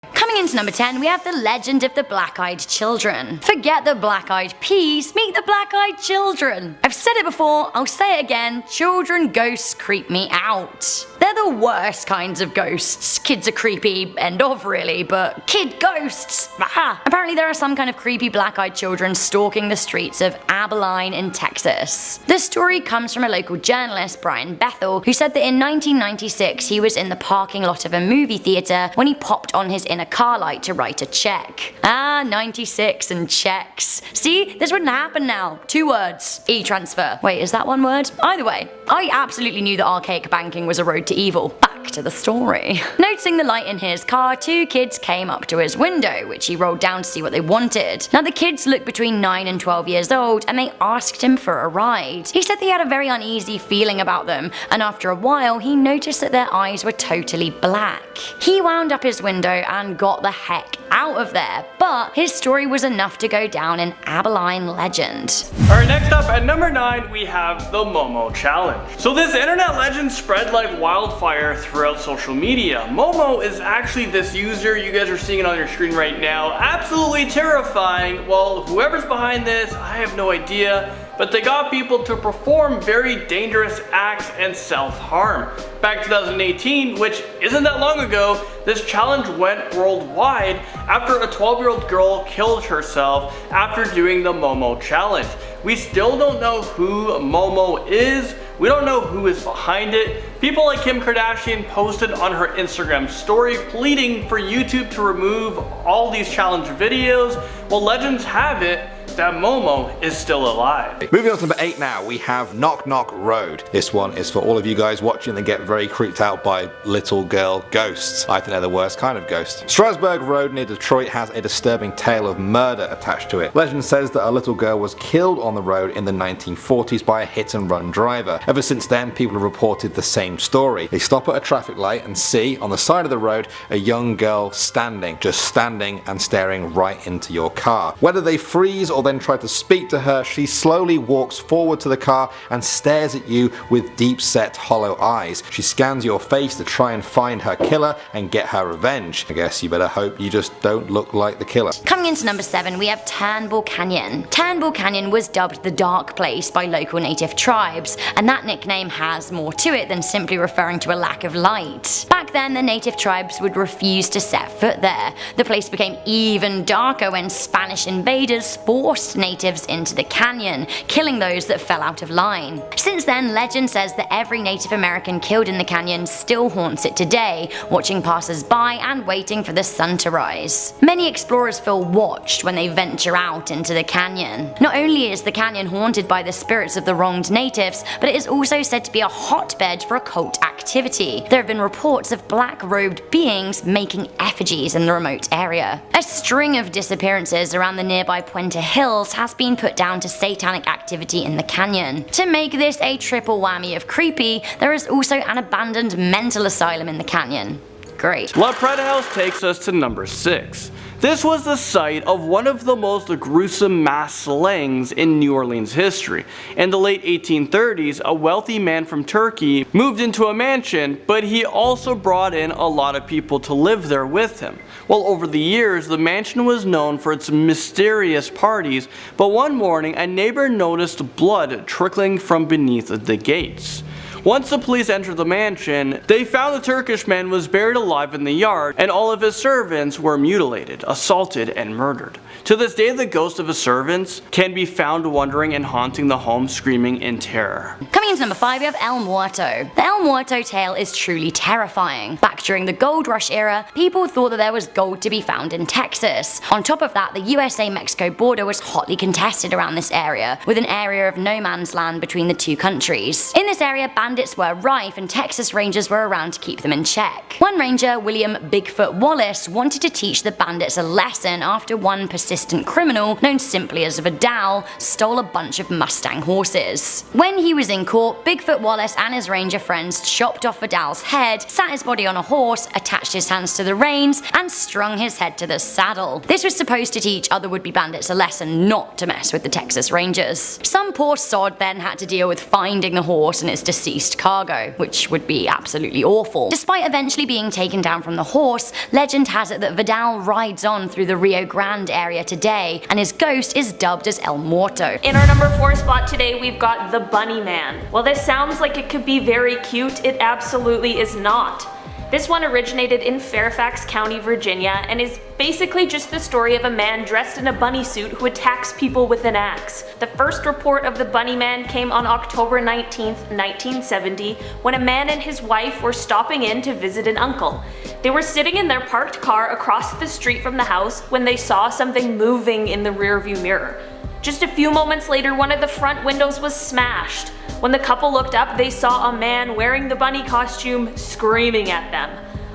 Coming into number 10, we have the legend of the black-eyed children. Forget the black-eyed peas, meet the black-eyed children. I've said it before, I'll say it again, children ghosts creep me out. They're the worst kinds of ghosts. Kids are creepy, end of really, but kid ghosts, Apparently there are some kind of creepy black-eyed children stalking the streets of Abilene in Texas. The story comes from a local journalist, Brian Bethel, who said that in 1996 he was in the parking lot of a movie theater when he popped on his inner car light to write a check. 96 and checks. See, this wouldn't happen now. 2 words. E-transfer. Wait, is that 1 word? Either way, I absolutely knew that archaic banking was a road to evil. Back to the story. Noticing the light in his car, 2 kids came up to his window, which he rolled down to see what they wanted. Now the kids looked between 9 and 12 years old, and they asked him for a ride. He said they had a very uneasy feeling about them, and after a while he noticed that their eyes were totally black. He wound up his window and got the heck out of there, but his story was enough to go down in Abilene legend. Alright, next up at number 9 we have the Momo Challenge. So this internet legend spread like wildfire throughout social media. Momo is actually this user, you guys are seeing it on your screen right now, absolutely terrifying. Well, whoever's behind this, I have no idea, but they got people to perform very dangerous acts and self-harm. Back in 2018, which isn't that long ago, this challenge went worldwide after a 12-year-old girl killed herself after doing the Momo Challenge. We still don't know who Momo is, we don't know who is behind it. People like Kim Kardashian posted on her Instagram story pleading for YouTube to remove all these challenge videos. Well, legends have it that Momo is still alive. Moving on to number 8 now, we have Knock Knock Road. This one is for all of you guys watching that get very creeped out by little girl ghosts. I think they're the worst kind of ghost. Strasburg Road near Detroit has a disturbing tale of murder attached to it. Legend says that a little girl was killed on the road in the 1940s by a hit-and-run driver. Ever since then, people have reported the same story. They stop at a traffic light and see, on the side of the road, a young girl standing, just standing and staring right into your car. Whether they freeze or then try to speak to her, she slowly walks forward to the car and stares at you with deep set hollow eyes. She scans your face to try and find her killer and get her revenge. I guess you better hope you just don't look like the killer. Coming into number 7, we have Turnbull Canyon. Turnbull Canyon was dubbed the Dark Place by local native tribes, and that nickname has more to it than simply referring to a lack of light. Back then, the native tribes would refuse to set foot there. The place became even darker when Spanish invaders forced natives into the canyon, killing those that fell out of line. Since then, legend says that every Native American killed in the canyon still haunts it today, watching passers-by and waiting for the sun to rise. Many explorers feel watched when they venture out into the canyon. Not only is the canyon haunted by the spirits of the wronged natives, but it is also said to be a hotbed for occult activity. There have been reports of black-robed beings making effigies in the remote area. A string of disappearances around the nearby Puente Hills has been put down to satanic activity in the canyon. To make this a triple whammy of creepy, there is also an abandoned mental asylum in the canyon. Great. La Preta House takes us to number 6. This was the site of one of the most gruesome mass slayings in New Orleans history. In the late 1830s, a wealthy man from Turkey moved into a mansion, but he also brought in a lot of people to live there with him. Well, over the years, the mansion was known for its mysterious parties, but one morning a neighbor noticed blood trickling from beneath the gates. Once the police entered the mansion, they found the Turkish man was buried alive in the yard, and all of his servants were mutilated, assaulted, and murdered. To this day, the ghosts of his servants can be found wandering and haunting the home, screaming in terror. Coming into number 5, we have El Muerto. The El Muerto tale is truly terrifying. Back during the gold rush era, people thought that there was gold to be found in Texas. On top of that, the USA-Mexico border was hotly contested around this area, with an area of no man's land between the two countries. In this area, bandits were rife and Texas Rangers were around to keep them in check. One ranger, William Bigfoot Wallace, wanted to teach the bandits a lesson after one persistent criminal, known simply as Vidal, stole a bunch of Mustang horses. When he was in court, Bigfoot Wallace and his ranger friends chopped off Vidal's head, sat his body on a horse, attached his hands to the reins, and strung his head to the saddle. This was supposed to teach other would-be bandits a lesson not to mess with the Texas Rangers. Some poor sod then had to deal with finding the horse and its deceased deceased cargo, which would be absolutely awful. Despite eventually being taken down from the horse, legend has it that Vidal rides on through the Rio Grande area today, and his ghost is dubbed as El Muerto. In our number 4 spot today, we've got the Bunny Man. While this sounds like it could be very cute, it absolutely is not. This one originated in Fairfax County, Virginia, and is basically just the story of a man dressed in a bunny suit who attacks people with an axe. The first report of the Bunny Man came on October 19th, 1970, when a man and his wife were stopping in to visit an uncle. They were sitting in their parked car across the street from the house when they saw something moving in the rearview mirror. Just a few moments later, one of the front windows was smashed. When the couple looked up, they saw a man wearing the bunny costume screaming at them.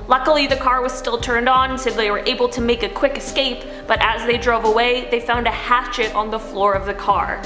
Luckily, the car was still turned on, so they were able to make a quick escape, but as they drove away, they found a hatchet on the floor of the car.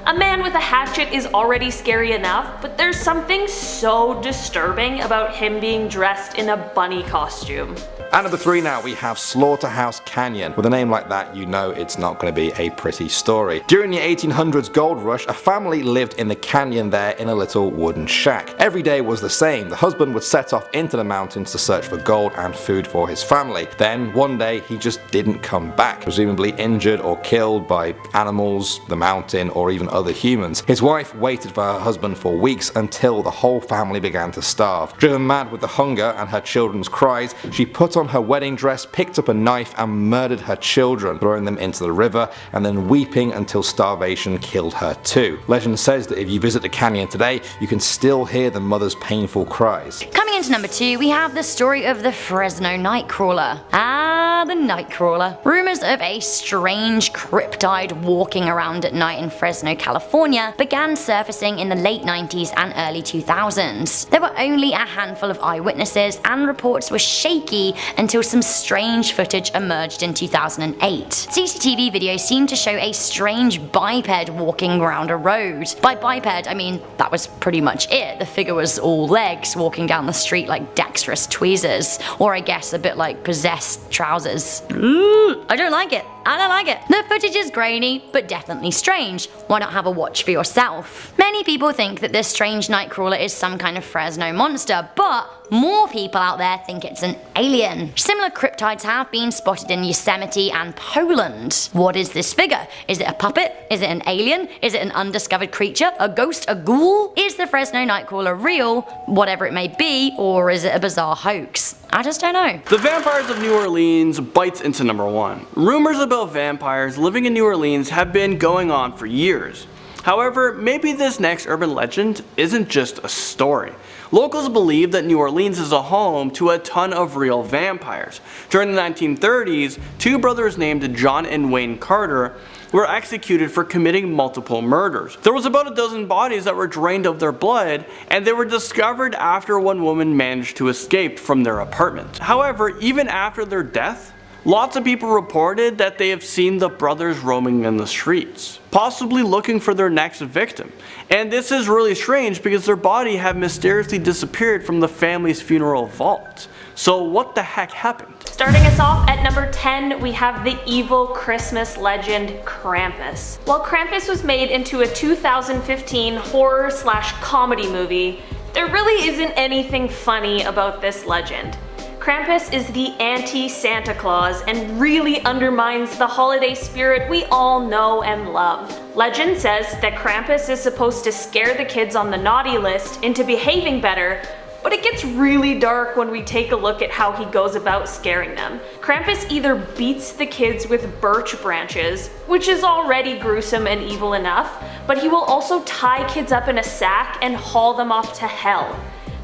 A man with a hatchet is already scary enough, but there's something so disturbing about him being dressed in a bunny costume. At number 3 now, we have Slaughterhouse Canyon. With a name like that, you know it's not going to be a pretty story. During the 1800s gold rush, a family lived in the canyon there in a little wooden shack. Every day was the same. The husband would set off into the mountains to search for gold and food for his family. Then, one day, he just didn't come back, presumably injured or killed by animals, the mountain, or even other humans. His wife waited for her husband for weeks until the whole family began to starve. Driven mad with the hunger and her children's cries, she put on her wedding dress, picked up a knife and murdered her children, throwing them into the river and then weeping until starvation killed her too. Legend says that if you visit the canyon today, you can still hear the mother's painful cries. Coming into number 2, we have the story of the Fresno Nightcrawler. Ah, the Nightcrawler. Rumors of a strange cryptid walking around at night in Fresno, California began surfacing in the late 90s and early 2000s. There were only a handful of eyewitnesses and reports were shaky until some strange footage emerged in 2008. CCTV videos seemed to show a strange biped walking around a road. By biped, I mean that was pretty much it. The figure was all legs, walking down the street like dexterous tweezers, or I guess a bit like possessed trousers. I don't like it. I don't like it. The footage is grainy, but definitely strange. Why not have a watch for yourself? Many people think that this strange Nightcrawler is some kind of Fresno monster, but more people out there think it's an alien. Similar cryptids have been spotted in Yosemite and Poland. What is this figure? Is it a puppet? Is it an alien? Is it an undiscovered creature? A ghost? A ghoul? Is the Fresno Nightcrawler real, whatever it may be, or is it a bizarre hoax? I just don't know. The Vampires of New Orleans bites into number 1. Rumors about vampires living in New Orleans have been going on for years. However, maybe this next urban legend isn't just a story. Locals believe that New Orleans is a home to a ton of real vampires. During the 1930s, 2 brothers named John and Wayne Carter were executed for committing multiple murders. There was about a dozen bodies that were drained of their blood, and they were discovered after one woman managed to escape from their apartment. However, even after their death, lots of people reported that they have seen the brothers roaming in the streets, possibly looking for their next victim. And this is really strange because their body had mysteriously disappeared from the family's funeral vault. So what the heck happened? Starting us off at number 10, we have the evil Christmas legend Krampus. While Krampus was made into a 2015 horror/comedy movie, there really isn't anything funny about this legend. Krampus is the anti-Santa Claus and really undermines the holiday spirit we all know and love. Legend says that Krampus is supposed to scare the kids on the naughty list into behaving better, but it gets really dark when we take a look at how he goes about scaring them. Krampus either beats the kids with birch branches, which is already gruesome and evil enough, but he will also tie kids up in a sack and haul them off to hell.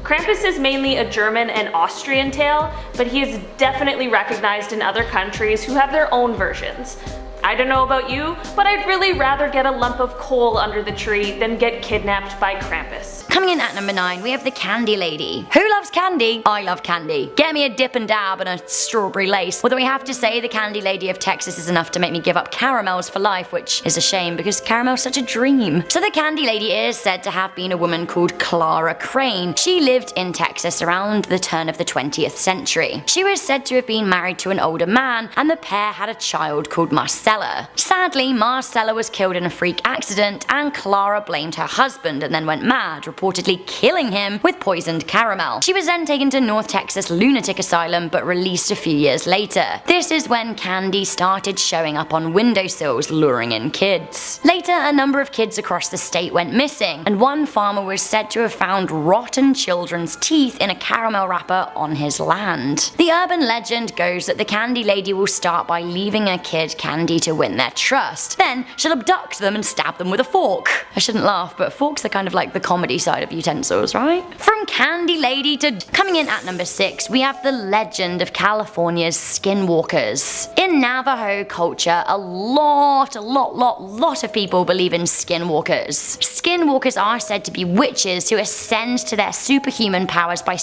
Krampus is mainly a German and Austrian tale, but he is definitely recognized in other countries who have their own versions. I don't know about you, but I'd really rather get a lump of coal under the tree than get kidnapped by Krampus. Coming in at number 9, we have the Candy Lady. Who loves candy? I love candy. Get me a dip and dab and a strawberry lace. Although I have to say the Candy Lady of Texas is enough to make me give up caramels for life, which is a shame because caramel's such a dream. So the Candy Lady is said to have been a woman called Clara Crane. She lived in Texas around the turn of the 20th century. She was said to have been married to an older man, and the pair had a child called Marcel. Marcella. Sadly, Marcella was killed in a freak accident, and Clara blamed her husband and then went mad, reportedly killing him with poisoned caramel. She was then taken to North Texas Lunatic Asylum but released a few years later. This is when candy started showing up on windowsills, luring in kids. Later, a number of kids across the state went missing, and one farmer was said to have found rotten children's teeth in a caramel wrapper on his land. The urban legend goes that the candy lady will start by leaving a kid candy to win their trust. Then she'll abduct them and stab them with a fork. I shouldn't laugh, but forks are kind of like the comedy side of utensils, right? From candy lady to coming in at number 6, we have the legend of California's Skinwalkers. In Navajo culture, a lot of people believe in Skinwalkers. Skinwalkers are said to be witches who ascend to their superhuman powers by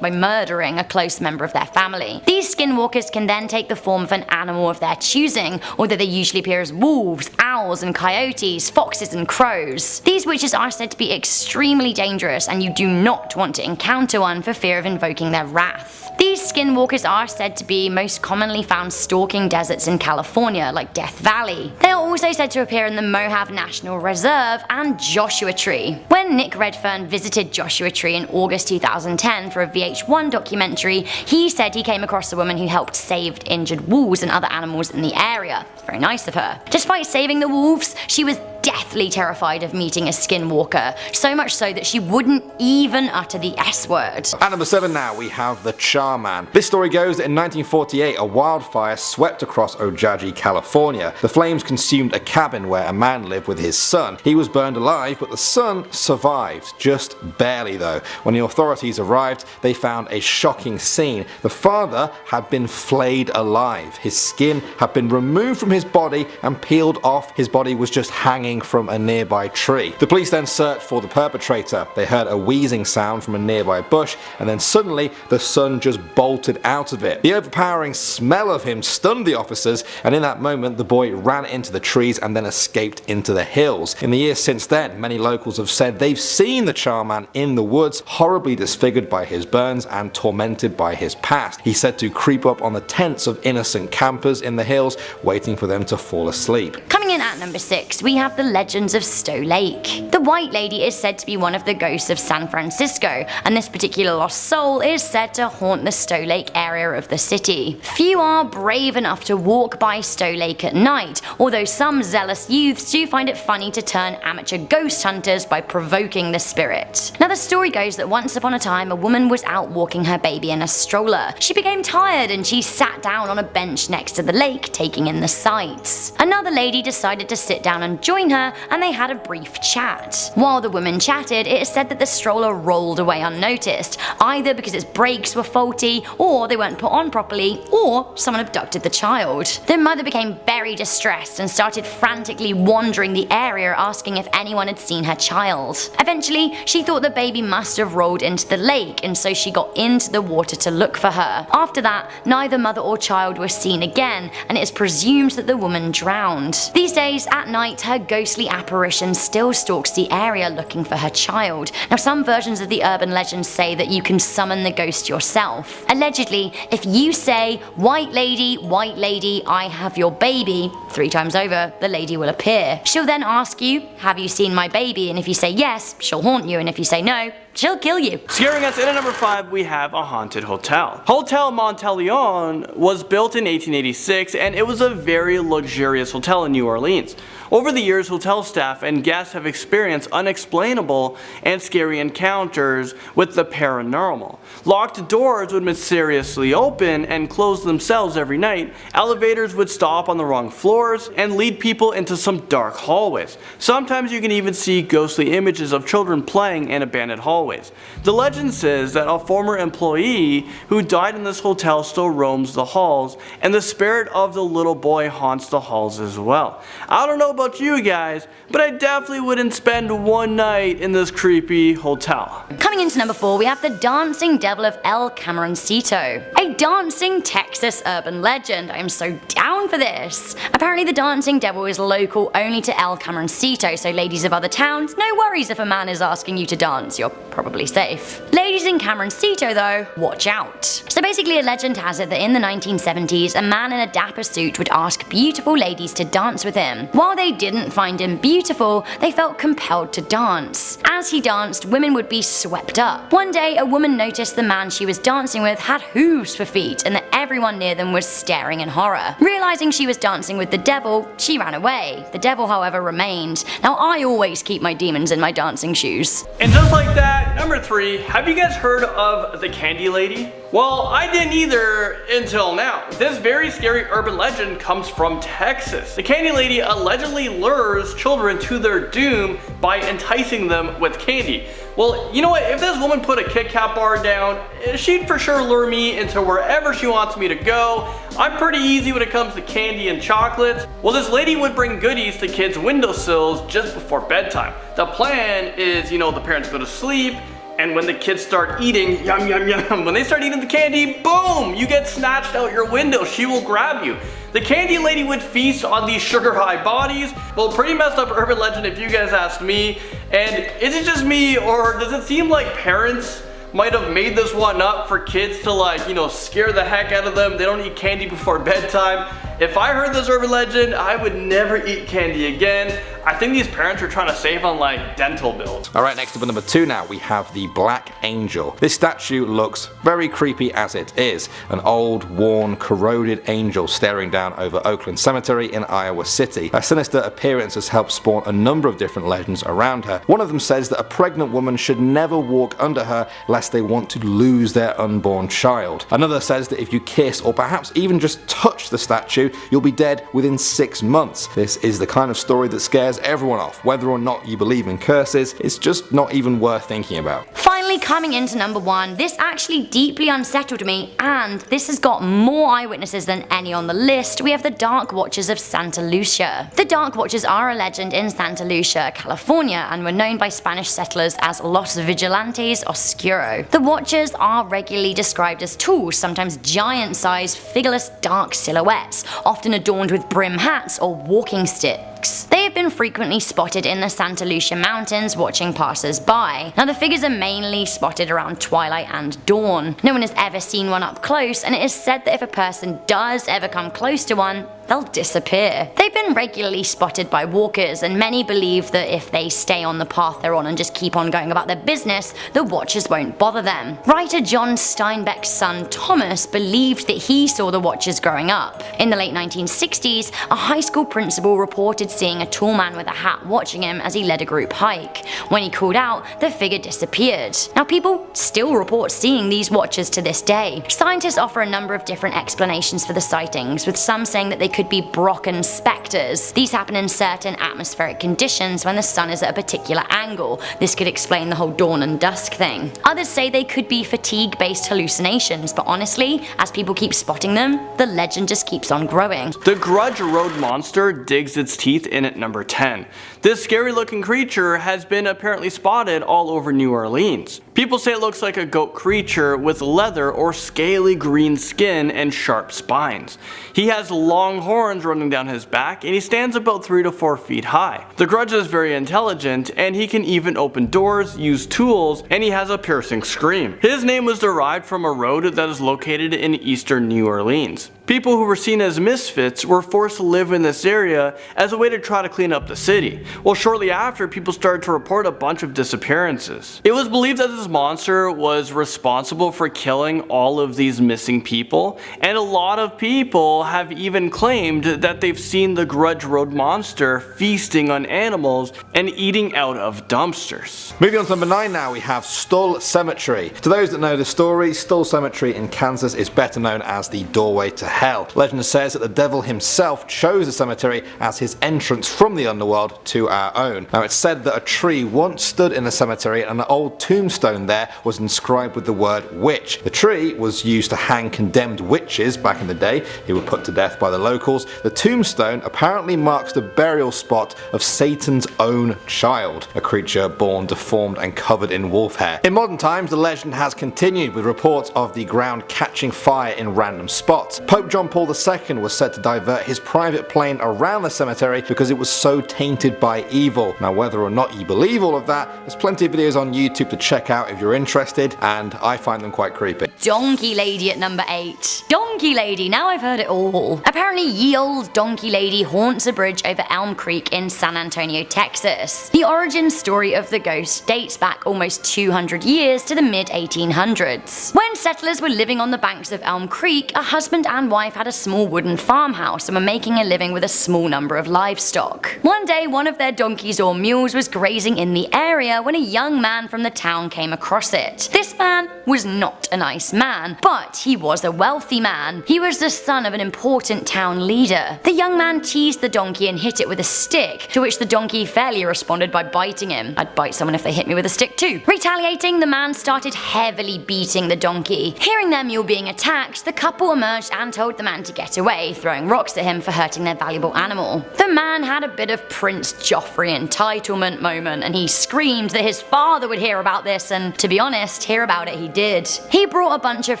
murdering a close member of their family. These Skinwalkers can then take the form of an animal of their choosing, although they usually appear as wolves, owls and coyotes, foxes and crows. These witches are said to be extremely dangerous, and you do not want to encounter one for fear of invoking their wrath. These Skinwalkers are said to be most commonly found stalking deserts in California, like Death Valley. They are also said to appear in the Mojave National Reserve and Joshua Tree. When Nick Redfern visited Joshua Tree in August 2010 for a VH1 documentary, he said he came across a woman who helped save injured wolves and other animals in the area. Very nice of her. Despite saving the wolves, she was deathly terrified of meeting a skinwalker, so much so that she wouldn't even utter the S word. At number 7 now, we have the Char-Man. This story goes that in 1948 a wildfire swept across Ojai, California. The flames consumed a cabin where a man lived with his son. He was burned alive, but the son survived, just barely though. When the authorities arrived, they found a shocking scene. The father had been flayed alive. His skin had been removed from his body and peeled off. His body was just hanging from a nearby tree. The police then searched for the perpetrator. They heard a wheezing sound from a nearby bush, and then suddenly the son just bolted out of it. The overpowering smell of him stunned the officers, and in that moment the boy ran into the trees and then escaped into the hills. In the years since then, many locals have said they've seen the Char-Man in the woods, horribly disfigured by his burns and tormented by his past. He's said to creep up on the tents of innocent campers in the hills, waiting for them to fall asleep. Coming in at number 6, we have the legends of Stow Lake. The White Lady is said to be one of the ghosts of San Francisco, and this particular lost soul is said to haunt the Stow Lake area of the city. Few are brave enough to walk by Stow Lake at night, although some zealous youths do find it funny to turn amateur ghost hunters by provoking the spirit. Now the story goes that once upon a time a woman was out walking her baby in a stroller. She became tired and she sat down on a bench next to the lake, taking in the sights. Another lady decided to sit down and join her, and they had a brief chat. While the women chatted, it is said that the stroller rolled away unnoticed, either because its brakes were faulty, or they weren't put on properly, or someone abducted the child. The mother became very distressed and started frantically wandering the area asking if anyone had seen her child. Eventually, she thought the baby must have rolled into the lake, and so she got into the water to look for her. After that, neither mother or child was seen again, and it is presumed that the woman drowned. These days, at night, her ghostly apparition still stalks the area looking for her child. Now some versions of the urban legend say that you can summon the ghost yourself. Allegedly, if you say, white lady, I have your baby," 3 times over, the lady will appear. She'll then ask you, "Have you seen my baby?" and if you say yes, she'll haunt you, and if you say no, she'll kill you. Scaring us in at number 5, we have a haunted hotel. Hotel MONTELEONE was built in 1886, and it was a very luxurious hotel in New Orleans. Over the years, hotel staff and guests have experienced unexplainable and scary encounters with the paranormal. Locked doors would mysteriously open and close themselves every night, elevators would stop on the wrong floors, and lead people into some dark hallways. Sometimes you can even see ghostly images of children playing in abandoned hallways. The legend says that a former employee who died in this hotel still roams the halls, and the spirit of the little boy haunts the halls as well. I don't know about about you guys, but I definitely wouldn't spend one night in this creepy hotel. Coming into number 4, we have the Dancing Devil of El Camaroncito, a dancing Texas urban legend. I am so down for this. Apparently the Dancing Devil is local only to El Camaroncito, so ladies of other towns, no worries if a man is asking you to dance, you're probably safe. Ladies in Camaroncito though, watch out. So basically a legend has it that in the 1970s, a man in a dapper suit would ask beautiful ladies to dance with him. While they didn't find him beautiful, they felt compelled to dance. As he danced, women would be swept up. One day, a woman noticed the man she was dancing with had hooves for feet and that everyone near them was staring in horror. Realizing she was dancing with the devil, she ran away. The devil, however, remained. Now I always keep my demons in my dancing shoes. And just like that, number 3, have you guys heard of the Candy Lady? Well, I didn't either until now. This very scary urban legend comes from Texas. The Candy Lady allegedly lures children to their doom by enticing them with candy. Well, you know what, if this woman put a Kit Kat bar down, she'd for sure lure me into wherever she wants me to go. I'm pretty easy when it comes to candy and chocolates. Well, this lady would bring goodies to kids' windowsills just before bedtime. The plan is, you know, the parents go to sleep, and when the kids start eating, yum yum yum, when they start eating the candy, boom, you get snatched out your window, she will grab you. The Candy Lady would feast on these sugar high bodies. Well, pretty messed up urban legend if you guys ask me. And is it just me, or does it seem like parents might have made this one up for kids to, like, you know, scare the heck out of them? They don't eat candy before bedtime. If I heard this urban legend, I would never eat candy again. I think these parents are trying to save on, like, dental bills. Alright, next up at number 2 now, we have the Black Angel. This statue looks very creepy as it is. An old, worn, corroded angel staring down over Oakland Cemetery in Iowa City. Her sinister appearance has helped spawn a number of different legends around her. One of them says that a pregnant woman should never walk under her lest they want to lose their unborn child. Another says that if you kiss or perhaps even just touch the statue, you'll be dead within 6 months. This is the kind of story that scares everyone off. Whether or not you believe in curses, it's just not even worth thinking about. Finally coming into number 1, this actually deeply unsettled me, and this has got more eyewitnesses than any on the list. We have the Dark Watchers of Santa Lucia. The Dark Watchers are a legend in Santa Lucia, California, and were known by Spanish settlers as Los Vigilantes Oscuro. The Watchers are regularly described as tools, sometimes giant-sized, figureless dark silhouettes, often adorned with brim hats or walking sticks. They have been frequently spotted in the Santa Lucia Mountains watching passers-by. Now the figures are mainly spotted around twilight and dawn. No one has ever seen one up close, and it is said that if a person does ever come close to one, they'll disappear. They've been regularly spotted by walkers, and many believe that if they stay on the path they're on and just keep on going about their business, the Watchers won't bother them. Writer John Steinbeck's son Thomas believed that he saw the Watchers growing up. In the late 1960s, a high school principal reported seeing a tall man with a hat watching him as he led a group hike. When he called out, the figure disappeared. Now people still report seeing these Watchers to this day. Scientists offer a number of different explanations for the sightings, with some saying that they could be Brocken specters. These happen in certain atmospheric conditions when the sun is at a particular angle. This could explain the whole dawn and dusk thing. Others say they could be fatigue-based hallucinations, but honestly, as people keep spotting them, the legend just keeps on growing. The Grudge Road Monster digs its teeth in at number 10. This scary looking creature has been apparently spotted all over New Orleans. People say it looks like a goat creature with leather or scaly green skin and sharp spines. He has long horns running down his back, and he stands about 3 to 4 feet high. The Grudge is very intelligent, and he can even open doors, use tools, and he has a piercing scream. His name was derived from a road that is located in eastern New Orleans. People who were seen as misfits were forced to live in this area as a way to try to clean up the city. Well, shortly after, people started to report a bunch of disappearances. It was believed that this monster was responsible for killing all of these missing people, and a lot of people have even claimed that they've seen the Grudge Road Monster feasting on animals and eating out of dumpsters. Moving on to number 9 now, we have Stull Cemetery. To those that know the story, Stull Cemetery in Kansas is better known as the doorway to hell. hell. Legend says that the devil himself chose the cemetery as his entrance from the underworld to our own. Now it's said that a tree once stood in the cemetery and an old tombstone there was inscribed with the word witch. The tree was used to hang condemned witches back in the day who were put to death by the locals. The tombstone apparently marks the burial spot of Satan's own child, a creature born deformed and covered in wolf hair. In modern times, the legend has continued with reports of the ground catching fire in random spots. Pope John Paul II was said to divert his private plane around the cemetery because it was so tainted by evil. Now whether or not you believe all of that, there's plenty of videos on YouTube to check out if you're interested, and I find them quite creepy. Donkey Lady at number 8. Donkey Lady, now I've heard it all. Apparently ye old Donkey Lady haunts a bridge over Elm Creek in San Antonio, Texas. The origin story of the ghost dates back almost 200 years to the mid-1800s. When settlers were living on the banks of Elm Creek, a husband and wife had a small wooden farmhouse and were making a living with a small number of livestock. One day one of their donkeys or mules was grazing in the area when a young man from the town came across it. This man was not a nice man, but he was a wealthy man. He was the son of an important town leader. The young man teased the donkey and hit it with a stick, to which the donkey fairly responded by biting him. I'd bite someone if they hit me with a stick too. Retaliating, the man started heavily beating the donkey. Hearing their mule being attacked, the couple emerged and told the man to get away, throwing rocks at him for hurting their valuable animal. The man had a bit of Prince Joffrey entitlement moment, and he screamed that his father would hear about this, and to be honest, hear about it he did. He brought a bunch of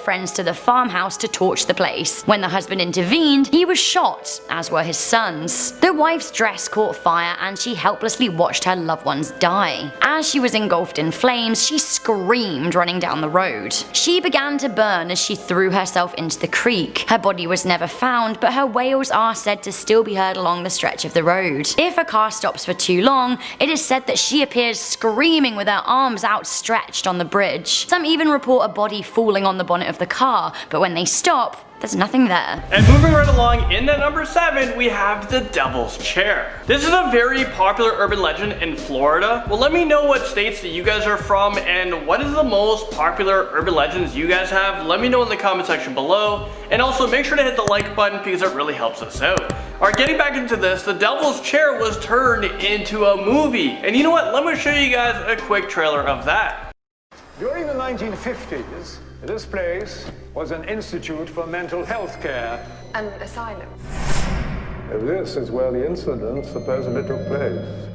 friends to the farmhouse to torch the place. When the husband intervened, he was shot, as were his sons. The wife's dress caught fire and she helplessly watched her loved ones die. As she was engulfed in flames, she screamed running down the road. She began to burn as she threw herself into the creek. Her body was never found, but her wails are said to still be heard along the stretch of the road. If a car stops for too long, it is said that she appears screaming with her arms outstretched on the bridge. Some even report a body falling on the bonnet of the car, but when they stop, there's nothing there. And moving right along, in at number 7, we have the Devil's Chair. This is a very popular urban legend in Florida. Well, let me know what states that you guys are from and what is the most popular urban legends you guys have. Let me know in the comment section below. And also make sure to hit the like button because it really helps us out. Alright, getting back into this, the Devil's Chair was turned into a movie. And you know what? Let me show you guys a quick trailer of that. During the 1950s, this place was an institute for mental health care. An asylum. This is where the incident supposedly took place.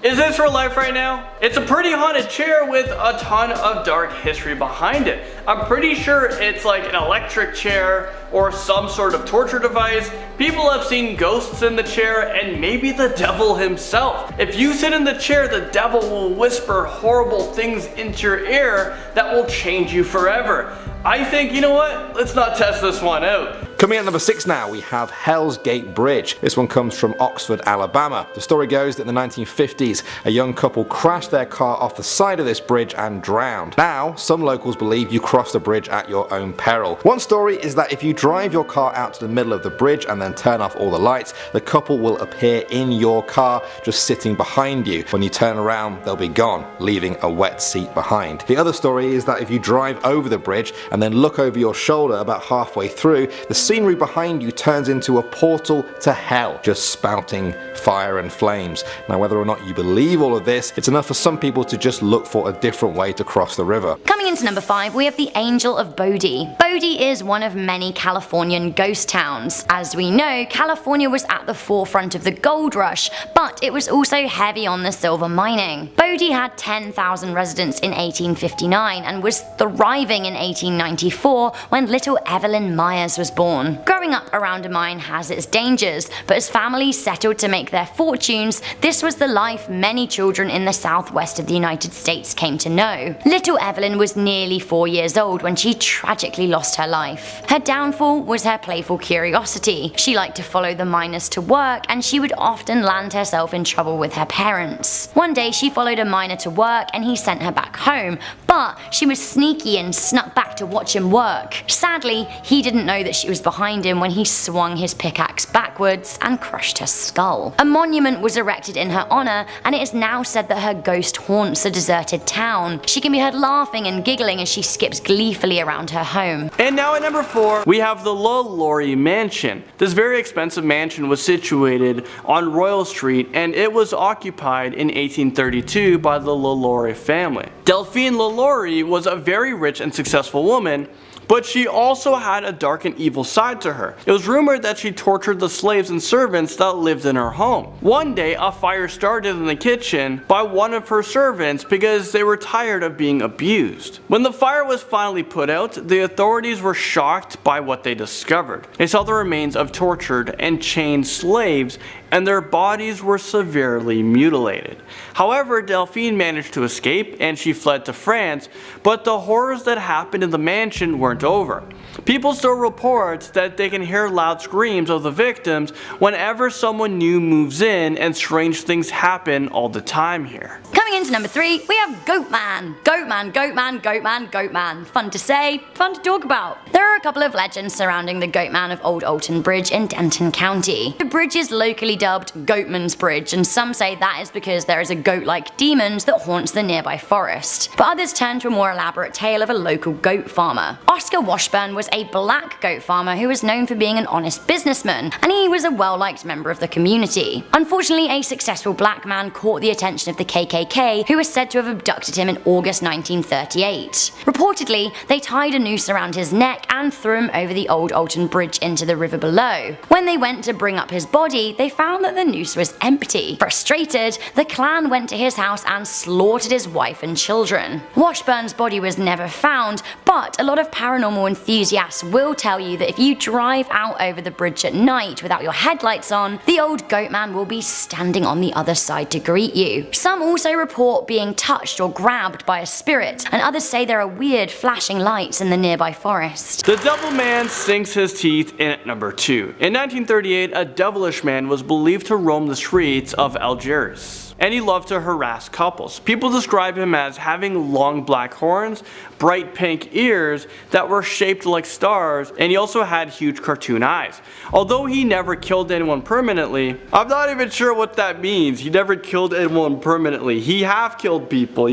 Is this real life right now? It's a pretty haunted chair with a ton of dark history behind it. I'm pretty sure it's like an electric chair or some sort of torture device. People have seen ghosts in the chair and maybe the devil himself. If you sit in the chair, the devil will whisper horrible things into your ear that will change you forever. I think, you know what? Let's not test this one out. Coming at number 6 now, we have Hell's Gate Bridge. This one comes from Oxford, Alabama. The story goes that in the 1950s, a young couple crashed their car off the side of this bridge and drowned. Now, some locals believe you cross the bridge at your own peril. One story is that if you drive your car out to the middle of the bridge and then turn off all the lights, the couple will appear in your car just sitting behind you. When you turn around, they'll be gone, leaving a wet seat behind. The other story is that if you drive over the bridge and then look over your shoulder about halfway through, the scenery behind you turns into a portal to hell, just spouting fire and flames. Now whether or not you believe all of this, it's enough for some people to just look for a different way to cross the river. Coming into number 5, we have the Angel of Bodie. Bodie is one of many Californian ghost towns. As we know, California was at the forefront of the gold rush, but it was also heavy on the silver mining. Bodie had 10,000 residents in 1859 and was thriving in 1894 when little Evelyn Myers was born. Growing up around a mine has its dangers, but as families settled to make their fortunes, this was the life many children in the southwest of the United States came to know. Little Evelyn was nearly 4 years old when she tragically lost her life. Her downfall was her playful curiosity. She liked to follow the miners to work, and she would often land herself in trouble with her parents. One day she followed a miner to work and he sent her back home, but she was sneaky and snuck back to watch him work. Sadly, he didn't know that she was behind him when he swung his pickaxe backwards and crushed her skull. A monument was erected in her honor, and it is now said that her ghost haunts the deserted town. She can be heard laughing and giggling as she skips gleefully around her home. And now at number 4, we have the LALAURIE Mansion. This very expensive mansion was situated on Royal Street, and it was occupied in 1832 by the LALAURIE family. Delphine LALAURIE was a very rich and successful woman, but she also had a dark and evil side to her. It was rumored that she tortured the slaves and servants that lived in her home. One day, a fire started in the kitchen by one of her servants because they were tired of being abused. When the fire was finally put out, the authorities were shocked by what they discovered. They saw the remains of tortured and chained slaves, and their bodies were severely mutilated. However, Delphine managed to escape and she fled to France, but the horrors that happened in the mansion weren't over. People still report that they can hear loud screams of the victims whenever someone new moves in, and strange things happen all the time here. Coming into number 3, we have Goatman. Goatman, Goatman, Goatman, Goatman. Fun to say, fun to talk about. There are a couple of legends surrounding the Goatman of Old Alton Bridge in Denton County. The bridge is locally dubbed Goatman's Bridge, and some say that is because there is a goat-like demon that haunts the nearby forest. But others turn to a more elaborate tale of a local goat farmer. Oscar Washburn was a black goat farmer who was known for being an honest businessman, and he was a well-liked member of the community. Unfortunately, a successful black man caught the attention of the KKK, who was said to have abducted him in August 1938. Reportedly, they tied a noose around his neck and threw him over the Old Alton Bridge into the river below. When they went to bring up his body, they found that the noose was empty. Frustrated, the clan went to his house and slaughtered his wife and children. Washburn's body was never found, but a lot of paranormal enthusiasts will tell you that if you drive out over the bridge at night without your headlights on, the old Goatman will be standing on the other side to greet you. Some also report being touched or grabbed by a spirit, and others say there are weird flashing lights in the nearby forest. The Devil Man sinks his teeth in at number 2. In 1938, a devilish man was believed to roam the streets of Algiers, and he loved to harass couples. People describe him as having long black horns, bright pink ears that were shaped like stars, and he also had huge cartoon eyes. Although he never killed anyone permanently, I'm not even sure what that means. He never killed anyone permanently. He have killed people.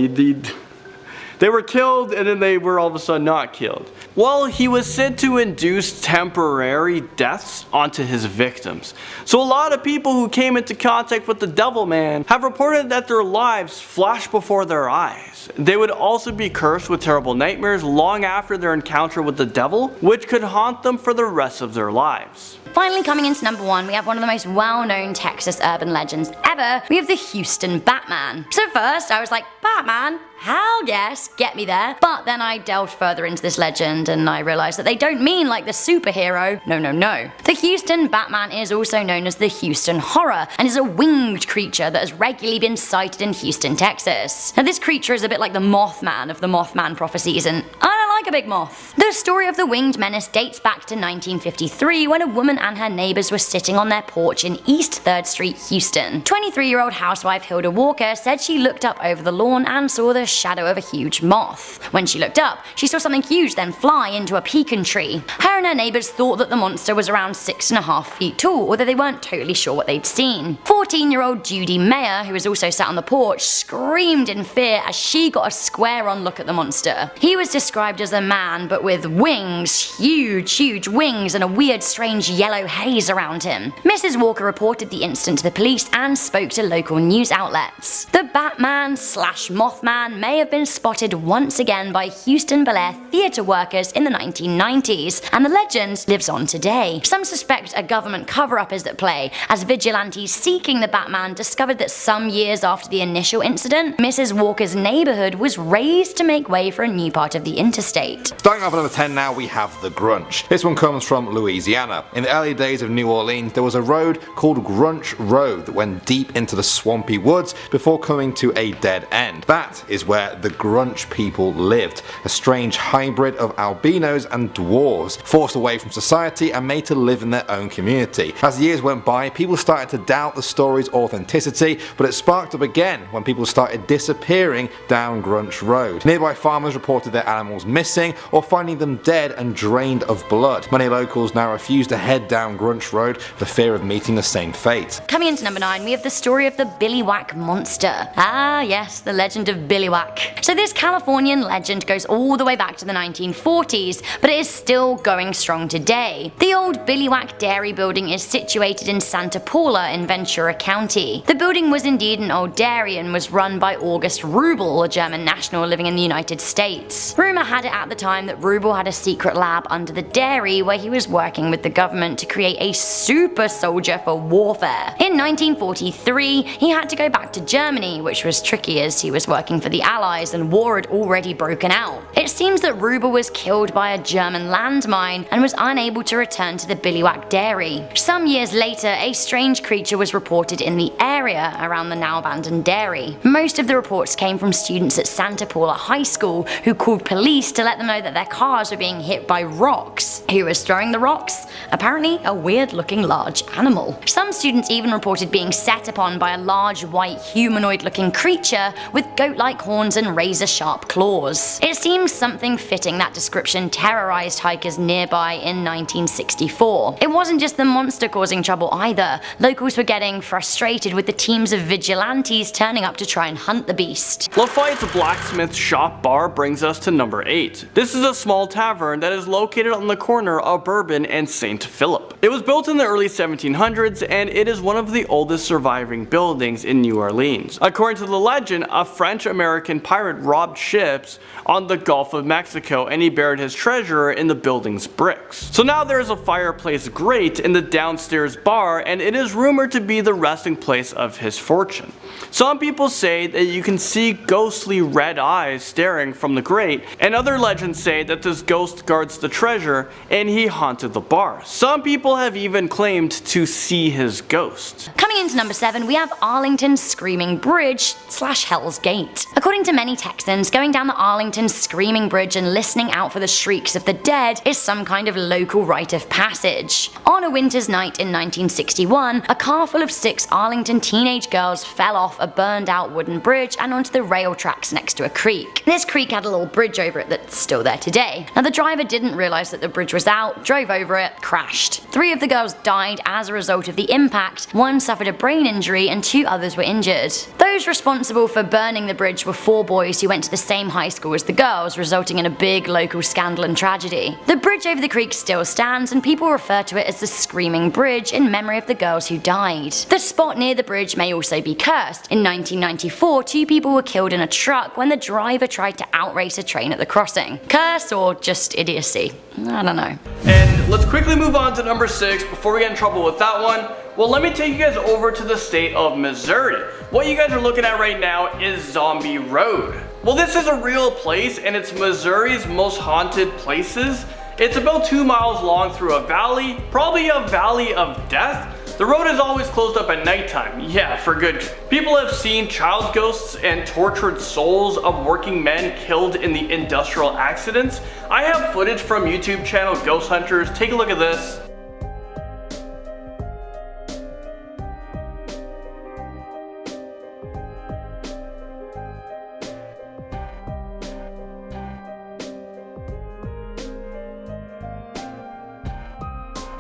They were killed and then they were all of a sudden not killed. Well, he was said to induce temporary deaths onto his victims. So a lot of people who came into contact with the Devil Man have reported that their lives flashed before their eyes. They would also be cursed with terrible nightmares long after their encounter with the devil, which could haunt them for the rest of their lives. Finally, coming into number 1, we have one of the most well-known Texas urban legends ever. We have the Houston Batman. So first, I was like, Batman? Hell yes, get me there. But then I delved further into this legend and I realized that they don't mean like the superhero. No, no, no. The Houston Batman is also known as the Houston Horror and is a winged creature that has regularly been sighted in Houston, Texas. Now this creature is a bit like the Mothman of the Mothman prophecies, and I don't like a big moth. The story of the winged menace dates back to 1953 when a woman and her neighbors were sitting on their porch in East 3rd Street, Houston. 23-year-old housewife Hilda Walker said she looked up over the lawn and saw the shadow of a huge moth. When she looked up, she saw something huge then fly into a pecan tree. Her and her neighbors thought that the monster was around 6.5 feet tall, although they weren't totally sure what they'd seen. 14-year-old Judy Mayer, who was also sat on the porch, screamed in fear as she got a square-on look at the monster. He was described as a man, but with wings, huge wings, and a weird, strange yellow haze around him. Mrs. Walker reported the incident to the police and spoke to local news outlets. The Batman/Mothman may have been spotted once again by Houston Bel Air theatre workers in the 1990s, and the legend lives on today. Some suspect a government cover-up is at play, as vigilantes seeking the Batman discovered that some years after the initial incident, Mrs. Walker's neighborhood was raised to make way for a new part of the interstate. Starting off at number 10 now, we have the GRUNCH. This one comes from Louisiana. In the early days of New Orleans, there was a road called GRUNCH Road that went deep into the swampy woods before coming to a dead end. That is where the GRUNCH people lived, a strange hybrid of albinos and dwarves. For forced away from society and made to live in their own community. As the years went by, people started to doubt the story's authenticity, but it sparked up again when people started disappearing down Grunch Road. Nearby farmers reported their animals missing or finding them dead and drained of blood. Many locals now refuse to head down Grunch Road for fear of meeting the same fate. Coming into number 9, we have the story of the Billiwhack Monster. Ah yes, the legend of Billiwhack. So this Californian legend goes all the way back to the 1940s, but it is still going strong today. The old Billiwhack Dairy building is situated in Santa Paula in Ventura County. The building was indeed an old dairy and was run by August Rubel, a German national living in the United States. Rumor had it at the time that Rubel had a secret lab under the dairy where he was working with the government to create a super soldier for warfare. In 1943, he had to go back to Germany, which was tricky as he was working for the Allies and war had already broken out. It seems that Rubel was killed by a German landmine and was unable to return to the Billiwhack dairy. Some years later, a strange creature was reported in the area around the now abandoned dairy. Most of the reports came from students at Santa Paula High School who called police to let them know that their cars were being hit by rocks. Who was throwing the rocks? Apparently a weird looking large animal. Some students even reported being set upon by a large white humanoid looking creature with goat-like horns and razor-sharp claws. It seems something fitting that description terrorized hikers nearby in 1964. It wasn't just the monster causing trouble either. Locals were getting frustrated with the teams of vigilantes turning up to try and hunt the beast. Lafitte's Blacksmith Shop Bar brings us to number 8. This is a small tavern that is located on the corner of Bourbon and St. Philip. It was built in the early 1700s and it is one of the oldest surviving buildings in New Orleans. According to the legend, a French-American pirate robbed ships on the Gulf of Mexico and he buried his treasure in the building's bricks. So now there is a fireplace grate in the downstairs bar and it is rumored to be the resting place of his fortune. Some people say that you can see ghostly red eyes staring from the grate, and other legends say that this ghost guards the treasure and he haunted the bar. Some people have even claimed to see his ghost. Coming into number 7, we have Arlington's Screaming Bridge / Hell's Gate. According to many Texans, going down the Arlington Screaming Bridge and listening out for the shrieks of the dead is some kind of local rite of passage. On a winter's night in 1961, a car full of 6 Arlington teenage girls fell off a burned out wooden bridge and onto the rail tracks next to a creek. This creek had a little bridge over it that's still there today. Now the driver didn't realize that the bridge was out, drove over it, crashed. 3 of the girls died as a result of the impact, 1 suffered a brain injury and 2 others were injured. Those responsible for burning the bridge were 4 boys who went to the same high school as the girls, resulting in a big local scandal and tragedy. The bridge over the creek still stands and people refer to it as the Screaming Bridge in memory of the girls who died. The spot near the bridge may also be cursed. In 1994, 2 people were killed in a truck when the driver tried to outrace a train at the crossing. Curse or just idiocy? I don't know. And let's quickly move on to number 6 before we get in trouble with that one. Well, let me take you guys over to the state of Missouri. What you guys are looking at right now is Zombie Road. Well, this is a real place and it's Missouri's most haunted places. It's about 2 miles long through a valley, probably a valley of death. The road is always closed up at nighttime, yeah, for good. People have seen child ghosts and tortured souls of working men killed in the industrial accidents. I have footage from YouTube channel Ghost Hunters, take a look at this.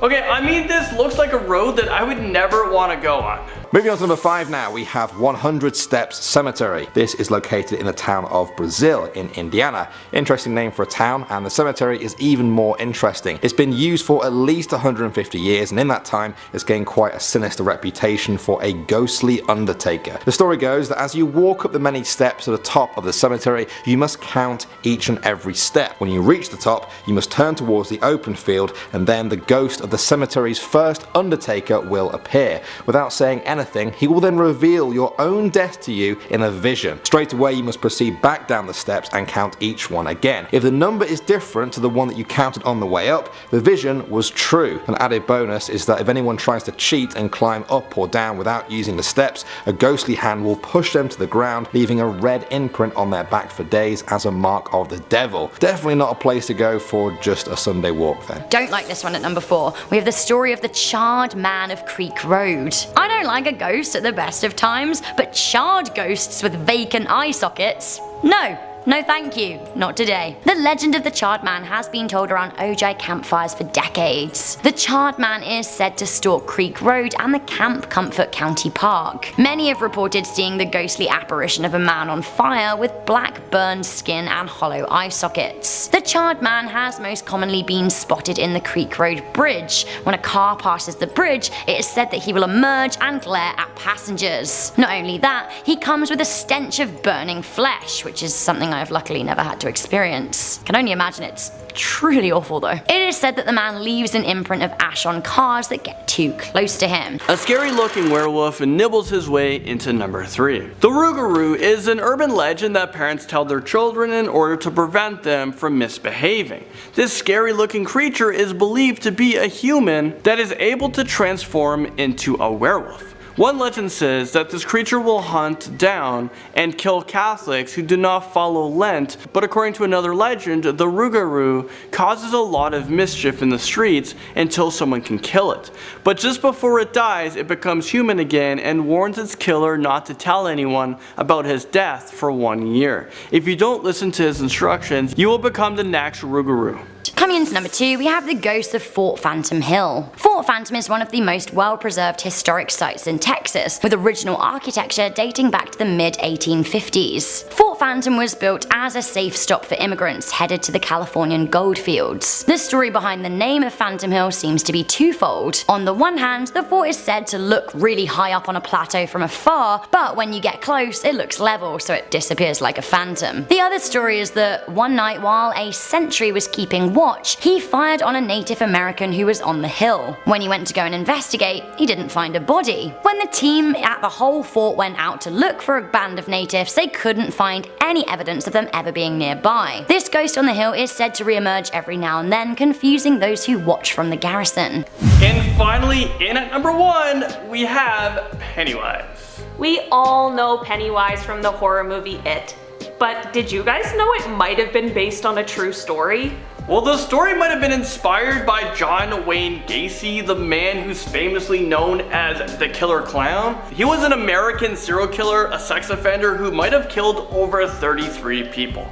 Okay, I mean this looks like a road that I would never want to go on. Moving on to number 5 now, we have 100 Steps Cemetery. This is located in the town of Brazil in Indiana. Interesting name for a town, and the cemetery is even more interesting. It's been used for at least 150 years and in that time it's gained quite a sinister reputation for a ghostly undertaker. The story goes that as you walk up the many steps to the top of the cemetery, you must count each and every step. When you reach the top, you must turn towards the open field and then the ghost of the cemetery's first undertaker will appear. Without saying anything anything, he will then reveal your own death to you in a vision. Straight away you must proceed back down the steps and count each one again. If the number is different to the one that you counted on the way up, the vision was true. An added bonus is that if anyone tries to cheat and climb up or down without using the steps, a ghostly hand will push them to the ground, leaving a red imprint on their back for days as a mark of the devil. Definitely not a place to go for just a Sunday walk then. Don't like this one at number 4. We have the story of the charred man of Creek Road. I don't like a ghost at the best of times, but charred ghosts with vacant eye sockets? No thank you, not today. The legend of the Charred Man has been told around Ojai campfires for decades. The Charred Man is said to stalk Creek Road and the Camp Comfort County Park. Many have reported seeing the ghostly apparition of a man on fire with black burned skin and hollow eye sockets. The Charred Man has most commonly been spotted in the Creek Road Bridge. When a car passes the bridge, it is said that he will emerge and glare at passengers. Not only that, he comes with a stench of burning flesh, which is something I've luckily never had to experience. Can only imagine it's truly awful though. It is said that the man leaves an imprint of ash on cars that get too close to him. A scary looking werewolf nibbles his way into number 3. The rougarou is an urban legend that parents tell their children in order to prevent them from misbehaving. This scary looking creature is believed to be a human that is able to transform into a werewolf. One legend says that this creature will hunt down and kill Catholics who do not follow Lent, but according to another legend, the rougarou causes a lot of mischief in the streets until someone can kill it. But just before it dies, it becomes human again and warns its killer not to tell anyone about his death for 1 year. If you don't listen to his instructions, you will become the next rougarou. Coming into number 2, we have the ghost of Fort Phantom Hill. Fort Phantom is one of the most well-preserved historic sites in Texas, with original architecture dating back to the mid-1850s. Fort Phantom was built as a safe stop for immigrants headed to the Californian gold fields. The story behind the name of Phantom Hill seems to be twofold. On the one hand, the fort is said to look really high up on a plateau from afar, but when you get close, it looks level, so it disappears like a phantom. The other story is that one night while a sentry was keeping watch, he fired on a Native American who was on the hill. When he went to go and investigate, he didn't find a body. When the team at the whole fort went out to look for a band of natives, they couldn't find any evidence of them ever being nearby. This ghost on the hill is said to re-emerge every now and then, confusing those who watch from the garrison. And finally, in at number 1, we have Pennywise. We all know Pennywise from the horror movie It. But did you guys know it might have been based on a true story? Well, the story might have been inspired by John Wayne Gacy, the man who's famously known as the Killer Clown. He was an American serial killer, a sex offender who might have killed over 33 people.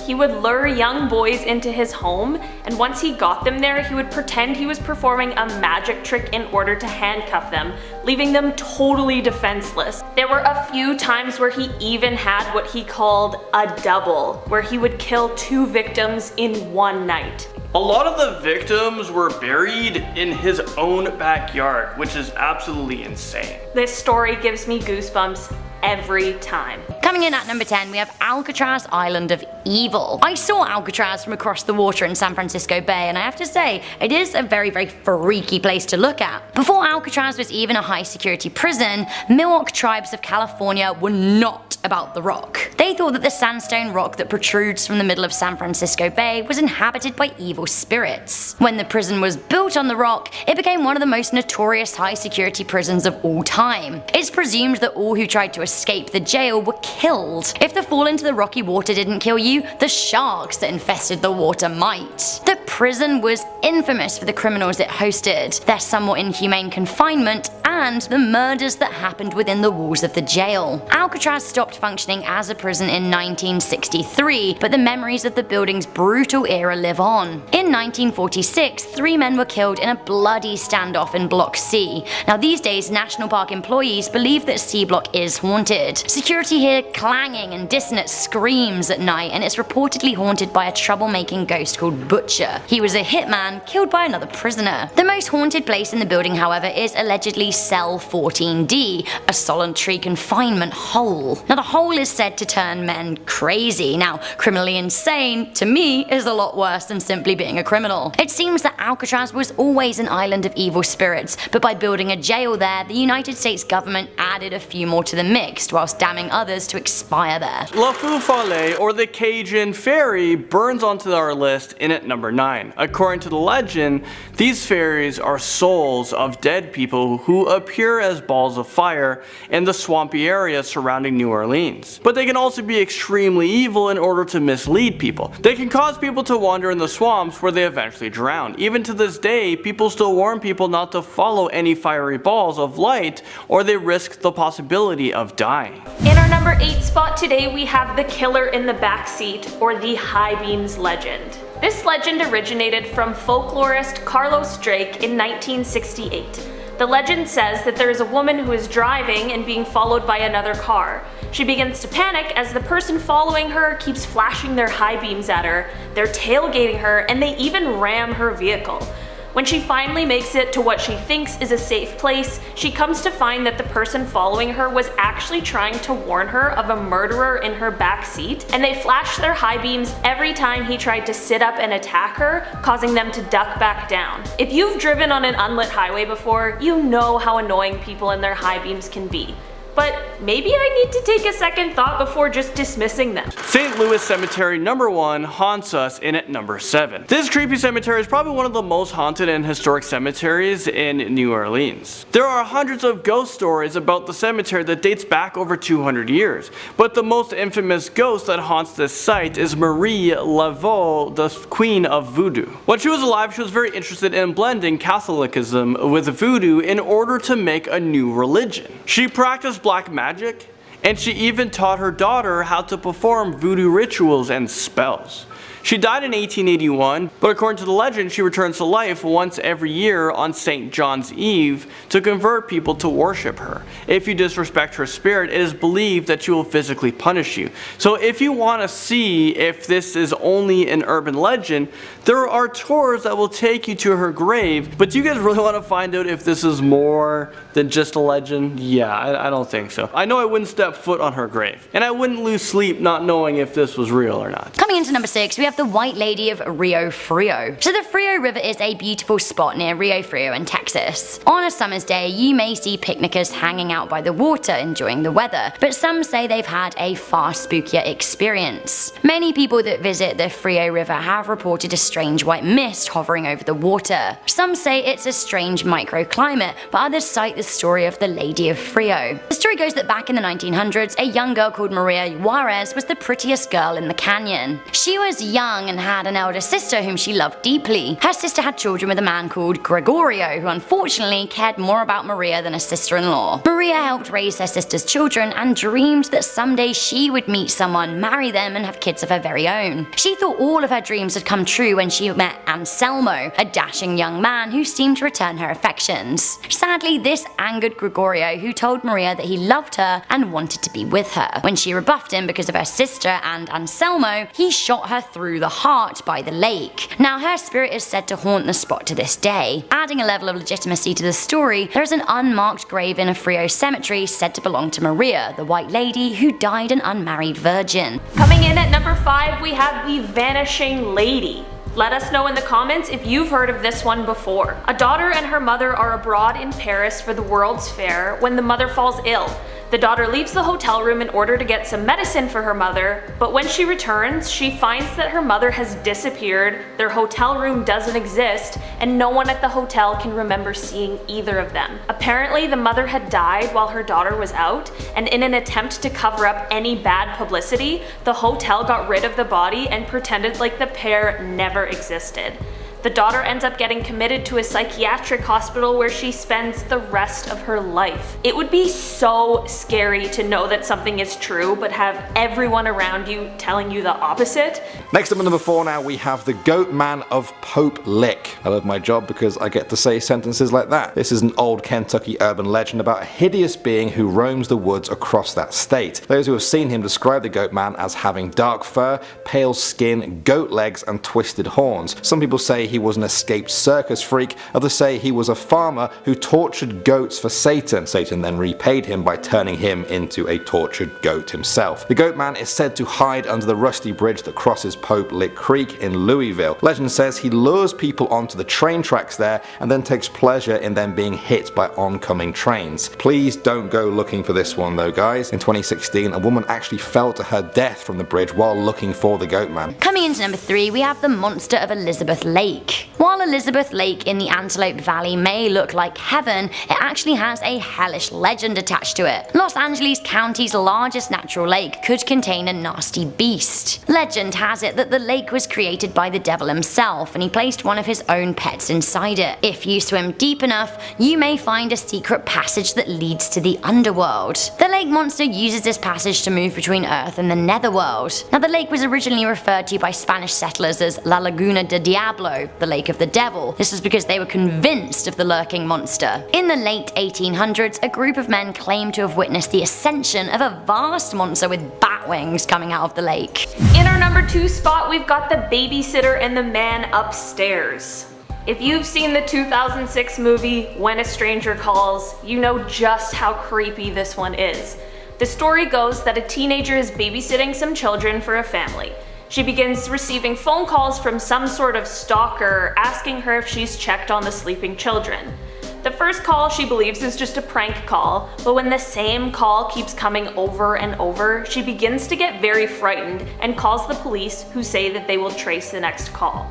He would lure young boys into his home, and once he got them there, he would pretend he was performing a magic trick in order to handcuff them, leaving them totally defenseless. There were a few times where he even had what he called a double, where he would kill 2 victims in one night. A lot of the victims were buried in his own backyard, which is absolutely insane. This story gives me goosebumps every time. Coming in at number 10, we have Alcatraz Island of Evil. I saw Alcatraz from across the water in San Francisco Bay, and I have to say, it is a very, very freaky place to look at. Before Alcatraz was even a high security prison, Miwok tribes of California were not about the rock. They thought that the sandstone rock that protrudes from the middle of San Francisco Bay was inhabited by evil spirits. When the prison was built on the rock, it became one of the most notorious high security prisons of all time. It's presumed that all who tried to escape the jail were killed. If the fall into the rocky water didn't kill you, the sharks that infested the water might. The prison was infamous for the criminals it hosted, their somewhat inhumane confinement, and the murders that happened within the walls of the jail. Alcatraz stopped functioning as a prison in 1963, but the memories of the building's brutal era live on. In 1946, 3 men were killed in a bloody standoff in Block C. Now these days, National Park employees believe that C Block is haunted. Security hear clanging and dissonant screams at night, and it's reportedly haunted by a troublemaking ghost called Butcher. He was a hitman killed by another prisoner. The most haunted place in the building, however, is allegedly Cell 14D, a solitary confinement hole. Now the hole is said to turn men crazy. Now, criminally insane, to me, is a lot worse than simply being a criminal. It seems that Alcatraz was always an island of evil spirits, but by building a jail there, the United States government added a few more to the mix, whilst damning others to expire there. La FOLLET, or the CAJUN fairy, burns onto our list in at number 9. According to the legend, these fairies are souls of dead people who appear as balls of fire in the swampy area surrounding New Orleans. But they can also be extremely evil in order to mislead people. They can cause people to wander in the swamps where they eventually drown. Even to this day, people still warn people not to follow any fiery balls of light or they risk the possibility of dying. In our number 8 spot today, we have the killer in the backseat, or the high beams legend. This legend originated from folklorist Carlos Drake in 1968. The legend says that there is a woman who is driving and being followed by another car. She begins to panic as the person following her keeps flashing their high beams at her, they're tailgating her, and they even ram her vehicle. When she finally makes it to what she thinks is a safe place, she comes to find that the person following her was actually trying to warn her of a murderer in her back seat, and they flashed their high beams every time he tried to sit up and attack her, causing them to duck back down. If you've driven on an unlit highway before, you know how annoying people in their high beams can be. But maybe I need to take a second thought before just dismissing them. St. Louis Cemetery number 1 haunts us in at number 7. This creepy cemetery is probably one of the most haunted and historic cemeteries in New Orleans. There are hundreds of ghost stories about the cemetery that dates back over 200 years, but the most infamous ghost that haunts this site is Marie Laveau, the Queen of Voodoo. When she was alive, she was very interested in blending Catholicism with voodoo in order to make a new religion. She practiced black magic, and she even taught her daughter how to perform voodoo rituals and spells. She died in 1881, but according to the legend, she returns to life once every year on St. John's Eve to convert people to worship her. If you disrespect her spirit, it is believed that she will physically punish you. So if you want to see if this is only an urban legend, there are tours that will take you to her grave, but do you guys really want to find out if this is more than just a legend? Yeah, I don't think so. I know I wouldn't step foot on her grave, and I wouldn't lose sleep not knowing if this was real or not. Coming into number 6, we have the White Lady of Rio Frio. So the Frio River is a beautiful spot near Rio Frio in Texas. On a summer's day, you may see picnickers hanging out by the water enjoying the weather, but some say they've had a far spookier experience. Many people that visit the Frio River have reported a strange white mist hovering over the water. Some say it's a strange microclimate, but others cite the story of the Lady of Frio. The story goes that back in the 1900s, a young girl called Maria Juarez was the prettiest girl in the canyon. She was young and had an elder sister whom she loved deeply. Her sister had children with a man called Gregorio, who unfortunately cared more about Maria than a sister-in-law. Maria helped raise her sister's children and dreamed that someday she would meet someone, marry them, and have kids of her very own. She thought all of her dreams had come true when she met Anselmo, a dashing young man who seemed to return her affections. Sadly, this angered Gregorio, who told Maria that he loved her and wanted to be with her. When she rebuffed him because of her sister and Anselmo, he shot her through the heart by the lake. Now her spirit is said to haunt the spot to this day. Adding a level of legitimacy to the story, there is an unmarked grave in a Frio cemetery said to belong to Maria, the White Lady who died an unmarried virgin. Coming in at number 5, we have the Vanishing Lady. Let us know in the comments if you've heard of this one before. A daughter and her mother are abroad in Paris for the World's Fair when the mother falls ill. The daughter leaves the hotel room in order to get some medicine for her mother, but when she returns, she finds that her mother has disappeared, their hotel room doesn't exist, and no one at the hotel can remember seeing either of them. Apparently, the mother had died while her daughter was out, and in an attempt to cover up any bad publicity, the hotel got rid of the body and pretended like the pair never existed. The daughter ends up getting committed to a psychiatric hospital where she spends the rest of her life. It would be so scary to know that something is true, but have everyone around you telling you the opposite. Next up at number 4 now we have the Goatman of Pope Lick. I love my job because I get to say sentences like that. This is an old Kentucky urban legend about a hideous being who roams the woods across that state. Those who have seen him describe the Goatman as having dark fur, pale skin, goat legs, and twisted horns. Some people say say he was an escaped circus freak, others say he was a farmer who tortured goats for Satan. Satan then repaid him by turning him into a tortured goat himself. The Goatman is said to hide under the rusty bridge that crosses Pope Lick Creek in Louisville. Legend says he lures people onto the train tracks there and then takes pleasure in them being hit by oncoming trains. Please don't go looking for this one though, guys. In 2016, a woman actually fell to her death from the bridge while looking for the Goatman. Coming into number 3, we have the monster of Elizabeth Lake. While Elizabeth Lake in the Antelope Valley may look like heaven, it actually has a hellish legend attached to it. Los Angeles County's largest natural lake could contain a nasty beast. Legend has it that the lake was created by the devil himself, and he placed one of his own pets inside it. If you swim deep enough, you may find a secret passage that leads to the underworld. The lake monster uses this passage to move between Earth and the netherworld. Now, the lake was originally referred to by Spanish settlers as La Laguna de Diablo, the lake of the devil. This was because they were convinced of the lurking monster. In the late 1800s, a group of men claimed to have witnessed the ascension of a vast monster with bat wings coming out of the lake. In our number 2 spot, we've got the babysitter and the man upstairs. If you've seen the 2006 movie When a Stranger Calls, you know just how creepy this one is. The story goes that a teenager is babysitting some children for a family. She begins receiving phone calls from some sort of stalker asking her if she's checked on the sleeping children. The first call she believes is just a prank call, but when the same call keeps coming over and over, she begins to get very frightened and calls the police, who say that they will trace the next call.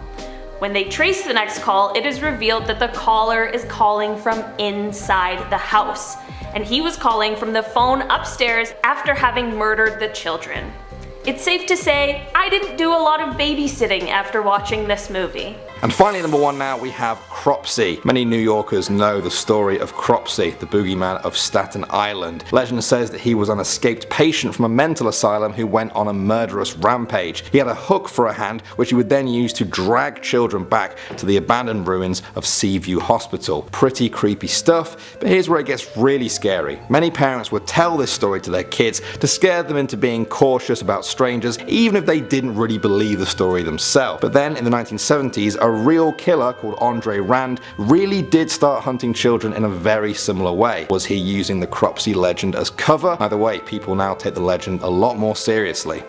When they trace the next call, it is revealed that the caller is calling from inside the house, and he was calling from the phone upstairs after having murdered the children. It's safe to say, I didn't do a lot of babysitting after watching this movie. And finally, number 1 now, we have Cropsey. Many New Yorkers know the story of Cropsey, the boogeyman of Staten Island. Legend says that he was an escaped patient from a mental asylum who went on a murderous rampage. He had a hook for a hand, which he would then use to drag children back to the abandoned ruins of Seaview Hospital. Pretty creepy stuff, but here's where it gets really scary. Many parents would tell this story to their kids to scare them into being cautious about strangers, even if they didn't really believe the story themselves. But then in the 1970s, a real killer called Andre Rand really did start hunting children in a very similar way. Was he using the Cropsey legend as cover? Either way, people now take the legend a lot more seriously.